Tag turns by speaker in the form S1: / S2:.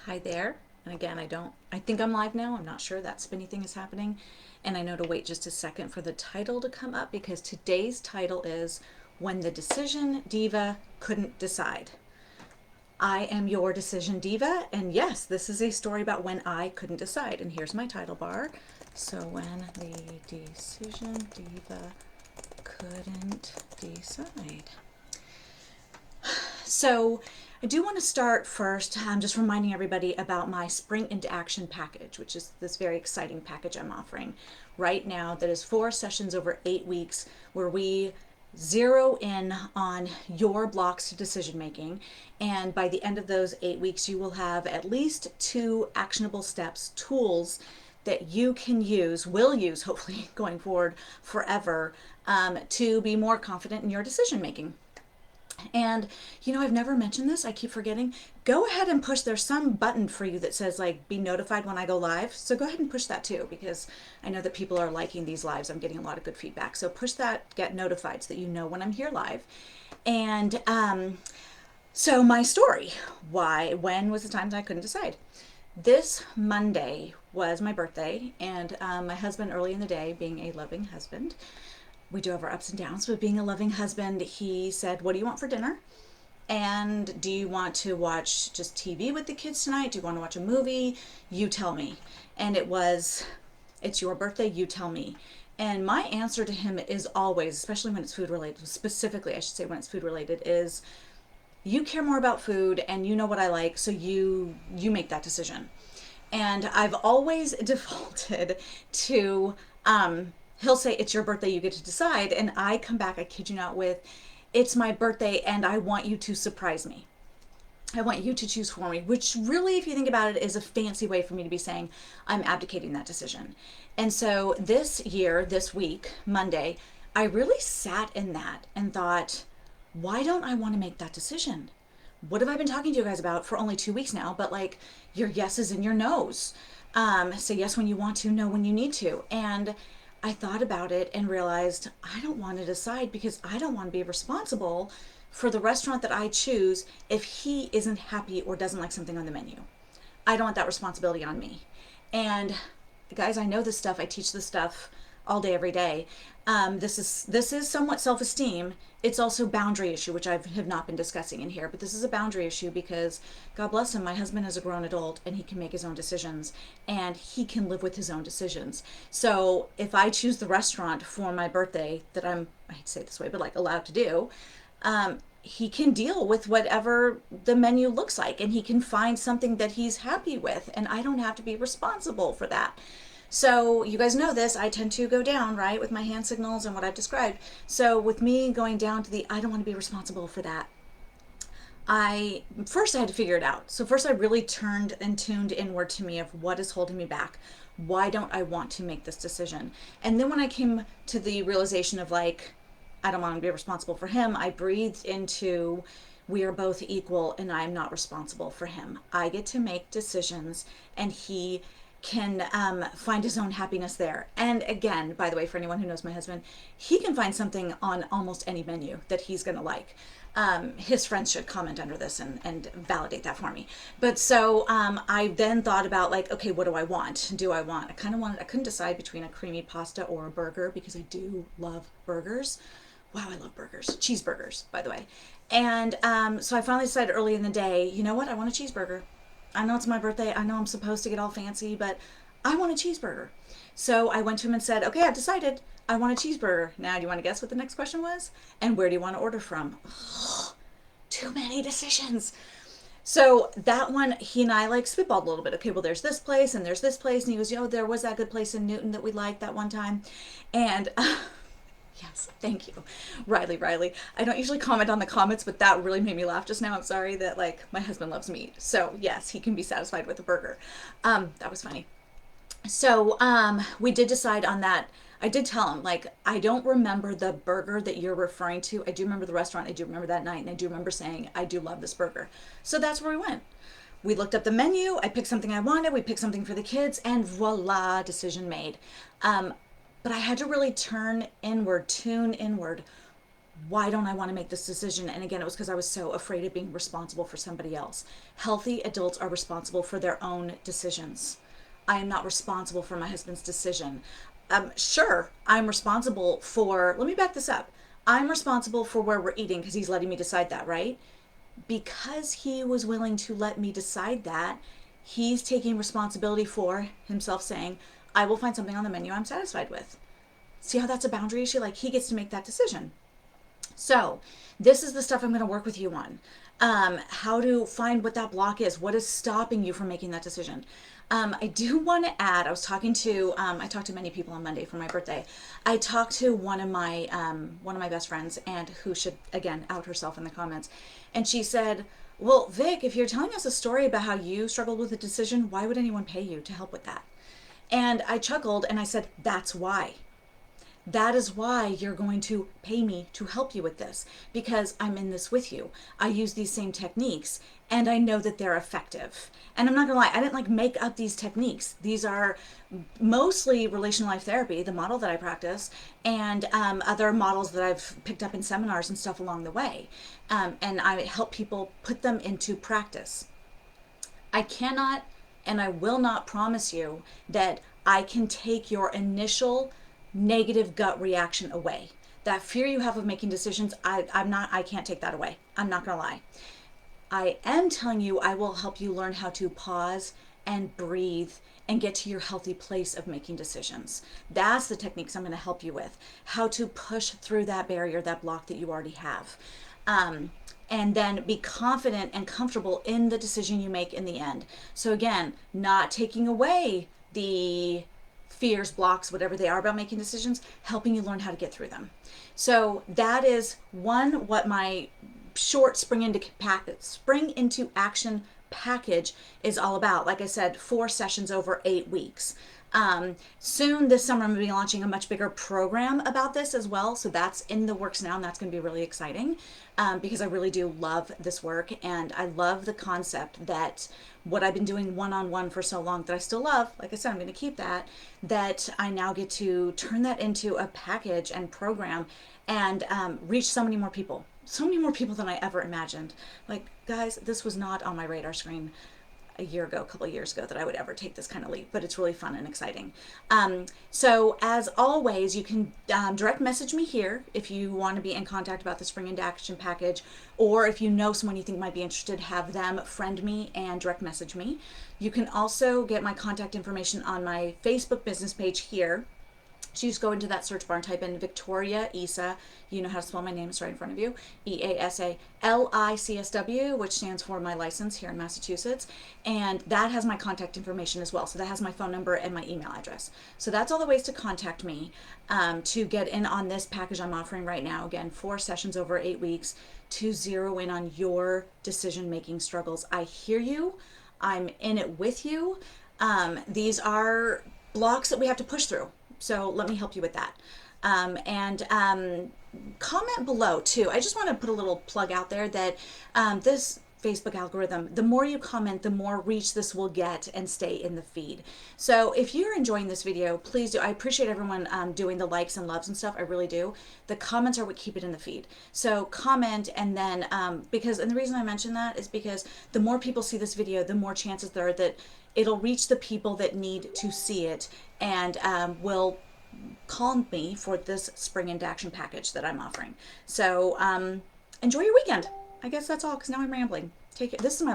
S1: Hi there. And again, I think I'm live now. I'm not sure that spinny thing is happening. And I know to wait just a second for the title to come up because today's title is When the Decision Diva Couldn't Decide. I am your decision diva, and yes, this is a story about when I couldn't decide. And here's my title bar. So, when the decision diva couldn't decide. So I do want to start first just reminding everybody about my Spring into Action package, which is this very exciting package I'm offering right now that is 4 sessions over 8 weeks where we zero in on your blocks to decision making. And by the end of those 8 weeks, you will have at least 2 actionable steps, tools that you can use, will use hopefully going forward forever, to be more confident in your decision making. And I've never mentioned this. I keep forgetting. Go ahead and push. There's some button for you that says like be notified when I go live. So go ahead and push that too, because I know that people are liking these lives. I'm getting a lot of good feedback. So push that, get notified so that you know when I'm here live. And so my story, when was the time that I couldn't decide? This Monday was my birthday, and my husband, early in the day, being a loving husband, we do have our ups and downs, but being a loving husband, he said, "What do you want for dinner? And do you want to watch just TV with the kids tonight? Do you want to watch a movie? You tell me." And it's your birthday, you tell me. And my answer to him is always, especially when it's food related, specifically, I should say, when it's food related, is you care more about food and you know what I like, so you make that decision. And I've always defaulted to he'll say, "It's your birthday, you get to decide." And I come back, I kid you not, with, "It's my birthday and I want you to surprise me. I want you to choose for me," which really, if you think about it, is a fancy way for me to be saying I'm abdicating that decision. And so this year, this week, Monday, I really sat in that and thought, why don't I want to make that decision? What have I been talking to you guys about for only 2 weeks now? But like your yeses and your nos. Say yes when you want to, no when you need to. And I thought about it and realized I don't want to decide because I don't want to be responsible for the restaurant that I choose if he isn't happy or doesn't like something on the menu. I don't want that responsibility on me. And guys, I know this stuff. I teach this stuff all day, every day. This is somewhat self-esteem. It's also boundary issue, which I have not been discussing in here, but this is a boundary issue because God bless him, my husband is a grown adult and he can make his own decisions and he can live with his own decisions. So if I choose the restaurant for my birthday that I hate to say it this way, but like allowed to do, he can deal with whatever the menu looks like and he can find something that he's happy with, and I don't have to be responsible for that. So you guys know this, I tend to go down, right, with my hand signals and what I've described. So with me going down to the I don't want to be responsible for that, I had to figure it out. So first I really turned and tuned inward to me of what is holding me back. Why don't I want to make this decision? And then when I came to the realization of like, I don't want to be responsible for him, I breathed into, we are both equal and I'm not responsible for him. I get to make decisions and he can find his own happiness there. And again, by the way, for anyone who knows my husband, he can find something on almost any menu that he's going to like. His friends should comment under this and validate that for me. But so I then thought about like, okay, what do I want? I couldn't decide between a creamy pasta or a burger because I do love burgers. Wow, I love burgers. Cheeseburgers, by the way. And so I finally decided early in the day, you know what? I want a cheeseburger. I know it's my birthday. I know I'm supposed to get all fancy, but I want a cheeseburger. So I went to him and said, "Okay, I've decided. I want a cheeseburger. Now, do you want to guess what the next question was? And where do you want to order from?" Too many decisions. So that one, he and I like spitballed a little bit. Okay, well, there's this place and there's this place. And he goes, there was that good place in Newton that we liked that one time. And yes, thank you. Riley. I don't usually comment on the comments, but that really made me laugh just now. I'm sorry that like my husband loves meat. So yes, he can be satisfied with a burger. That was funny. So we did decide on that. I did tell him, like, I don't remember the burger that you're referring to. I do remember the restaurant. I do remember that night. And I do remember saying, I do love this burger. So that's where we went. We looked up the menu. I picked something I wanted. We picked something for the kids. And voila, decision made. But I had to really turn inward, tune inward. Why don't I want to make this decision? And again, it was because I was so afraid of being responsible for somebody else. Healthy adults are responsible for their own decisions. I am not responsible for my husband's decision. Sure, I'm responsible for, let me back this up. I'm responsible for where we're eating because he's letting me decide that, right? Because he was willing to let me decide that, he's taking responsibility for himself, saying, I will find something on the menu I'm satisfied with. See how that's a boundary issue? Like, he gets to make that decision. So, this is the stuff I'm going to work with you on. How to find what that block is. What is stopping you from making that decision? I do want to add, I talked to many people on Monday for my birthday. I talked to one of my best friends, and who should, again, out herself in the comments. And she said, well, Vic, if you're telling us a story about how you struggled with a decision, why would anyone pay you to help with that? And I chuckled and I said, that's why. That is why you're going to pay me to help you with this, because I'm in this with you. I use these same techniques and I know that they're effective. And I'm not gonna lie, I didn't like make up these techniques. These are mostly relational life therapy, the model that I practice, and other models that I've picked up in seminars and stuff along the way. And I help people put them into practice. I cannot and I will not promise you that I can take your initial negative gut reaction away. That fear you have of making decisions, I can't take that away. I'm not gonna lie. I am telling you I will help you learn how to pause and breathe and get to your healthy place of making decisions. That's the techniques I'm going to help you with. How to push through that barrier, that block that you already have. And then be confident and comfortable in the decision you make in the end. So again, not taking away the fears, blocks, whatever they are about making decisions, helping you learn how to get through them. So that is what my short spring into action package is all about. Like I said, 4 sessions over 8 weeks. Soon this summer I'm going to be launching a much bigger program about this as well. So that's in the works now, and that's going to be really exciting because I really do love this work, and I love the concept that what I've been doing one-on-one for so long that I still love, like I said, I'm going to keep that I now get to turn that into a package and program and reach so many more people than I ever imagined. Like, guys, this was not on my radar screen a couple of years ago, that I would ever take this kind of leap, but it's really fun and exciting. So as always, you can direct message me here if you want to be in contact about the Spring into Action package, or if you know someone you think might be interested, have them friend me and direct message me. You can also get my contact information on my Facebook business page here. So you just go into that search bar and type in Victoria Issa. You know how to spell my name, it's right in front of you. EASALICSW, which stands for my license here in Massachusetts. And that has my contact information as well. So that has my phone number and my email address. So that's all the ways to contact me to get in on this package I'm offering right now. Again, 4 sessions over 8 weeks to zero in on your decision-making struggles. I hear you. I'm in it with you. These are blocks that we have to push through. So let me help you with that. Comment below too. I just want to put a little plug out there that this Facebook algorithm, the more you comment, the more reach this will get and stay in the feed. So if you're enjoying this video, please do. I appreciate everyone doing the likes and loves and stuff. I really do. The comments are what keep it in the feed. So comment, and then and the reason I mention that is because the more people see this video, the more chances there are that it'll reach the people that need to see it, and will call me for this Spring into Action package that I'm offering. So enjoy your weekend. I guess that's all, because now I'm rambling. Take it. This is my